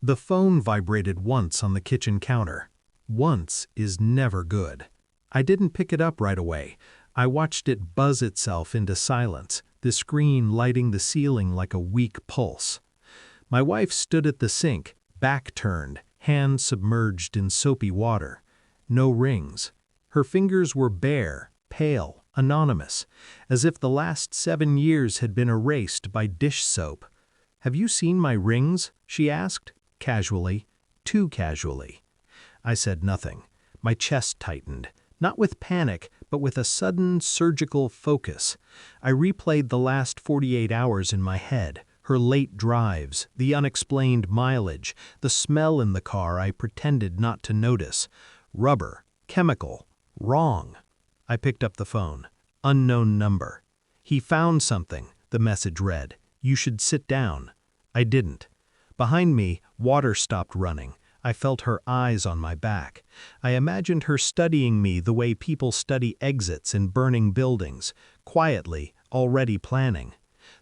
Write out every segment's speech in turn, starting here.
The phone vibrated once on the kitchen counter. Once is never good. I didn't pick it up right away. I watched it buzz itself into silence, the screen lighting the ceiling like a weak pulse. My wife stood at the sink, back turned, hands submerged in soapy water. No rings. Her fingers were bare, pale, anonymous, as if the last 7 years had been erased by dish soap. "Have you seen my rings?" she asked, casually, too casually. I said nothing. My chest tightened, not with panic, but with a sudden surgical focus. I replayed the last 48 hours in my head, her late drives, the unexplained mileage, the smell in the car I pretended not to notice. Rubber, chemical, wrong. I picked up the phone. Unknown number. "He found something," the message read. "You should sit down." I didn't. Behind me, water stopped running. I felt her eyes on my back. I imagined her studying me the way people study exits in burning buildings, quietly, already planning.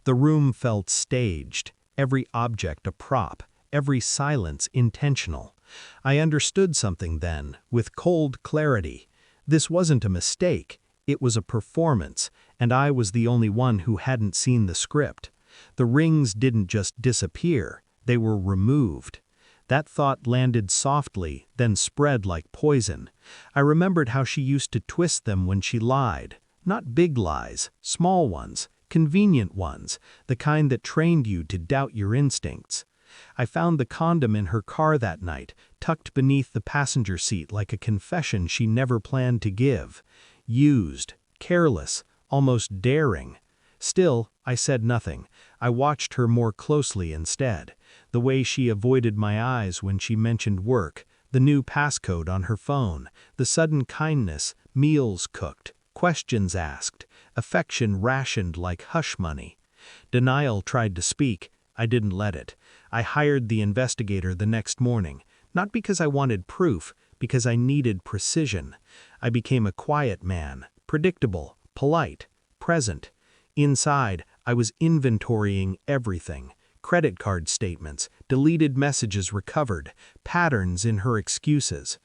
The room felt staged, every object a prop, every silence intentional. I understood something then, with cold clarity. This wasn't a mistake, it was a performance, and I was the only one who hadn't seen the script. The rings didn't just disappear, they were removed. That thought landed softly, then spread like poison. I remembered how she used to twist them when she lied. Not big lies, small ones, convenient ones, the kind that trained you to doubt your instincts. I found the condom in her car that night, tucked beneath the passenger seat like a confession she never planned to give. Used, careless, almost daring. Still, I said nothing. I watched her more closely instead. The way she avoided my eyes when she mentioned work, the new passcode on her phone, the sudden kindness, meals cooked, questions asked, affection rationed like hush money. Denial tried to speak. I didn't let it. I hired the investigator the next morning, not because I wanted proof, because I needed precision. I became a quiet man, predictable, polite, present. Inside, I was inventorying everything. Credit card statements, deleted messages recovered, patterns in her excuses.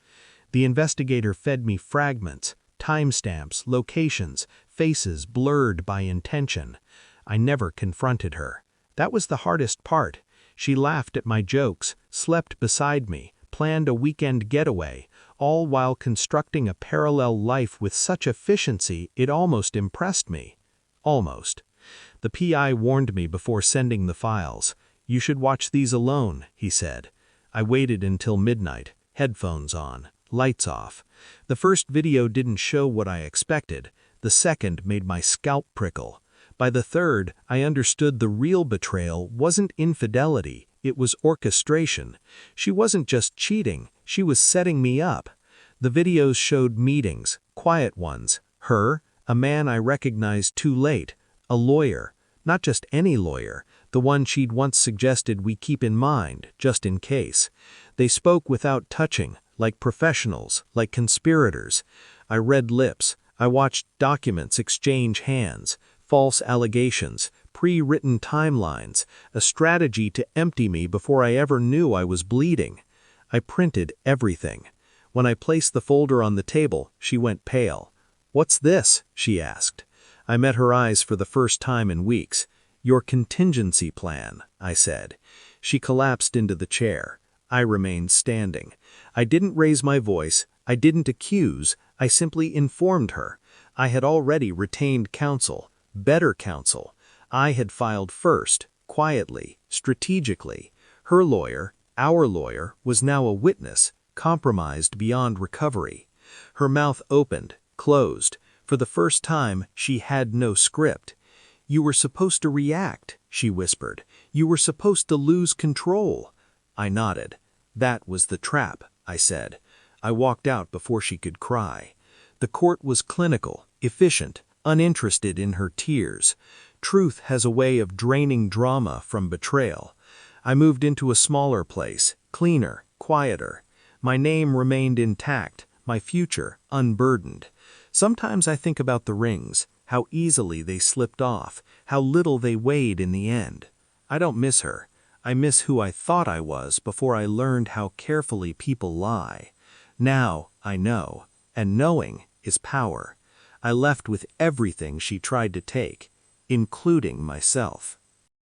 The investigator fed me fragments, timestamps, locations, faces blurred by intention. I never confronted her. That was the hardest part. She laughed at my jokes, slept beside me, planned a weekend getaway, all while constructing a parallel life with such efficiency it almost impressed me. Almost. The PI warned me before sending the files. "You should watch these alone," he said. I waited until midnight, headphones on, lights off. The first video didn't show what I expected. The second made my scalp prickle. By the third, I understood the real betrayal wasn't infidelity, it was orchestration. She wasn't just cheating, she was setting me up. The videos showed meetings, quiet ones. Her, a man I recognized too late, a lawyer, not just any lawyer, the one she'd once suggested we keep in mind, just in case. They spoke without touching, like professionals, like conspirators. I read lips, I watched documents exchange hands, false allegations, pre-written timelines, a strategy to empty me before I ever knew I was bleeding. I printed everything. When I placed the folder on the table, she went pale. "What's this?" she asked. I met her eyes for the first time in weeks. "Your contingency plan," I said. She collapsed into the chair. I remained standing. I didn't raise my voice. I didn't accuse. I simply informed her. I had already retained counsel, better counsel. I had filed first, quietly, strategically. Her lawyer, our lawyer, was now a witness, compromised beyond recovery. Her mouth opened, closed. For the first time, she had no script. "You were supposed to react," she whispered. "You were supposed to lose control." I nodded. "That was the trap," I said. I walked out before she could cry. The court was clinical, efficient, uninterested in her tears. Truth has a way of draining drama from betrayal. I moved into a smaller place, cleaner, quieter. My name remained intact, my future unburdened. Sometimes I think about the rings, how easily they slipped off, how little they weighed in the end. I don't miss her. I miss who I thought I was before I learned how carefully people lie. Now I know, and knowing is power. I left with everything she tried to take, including myself.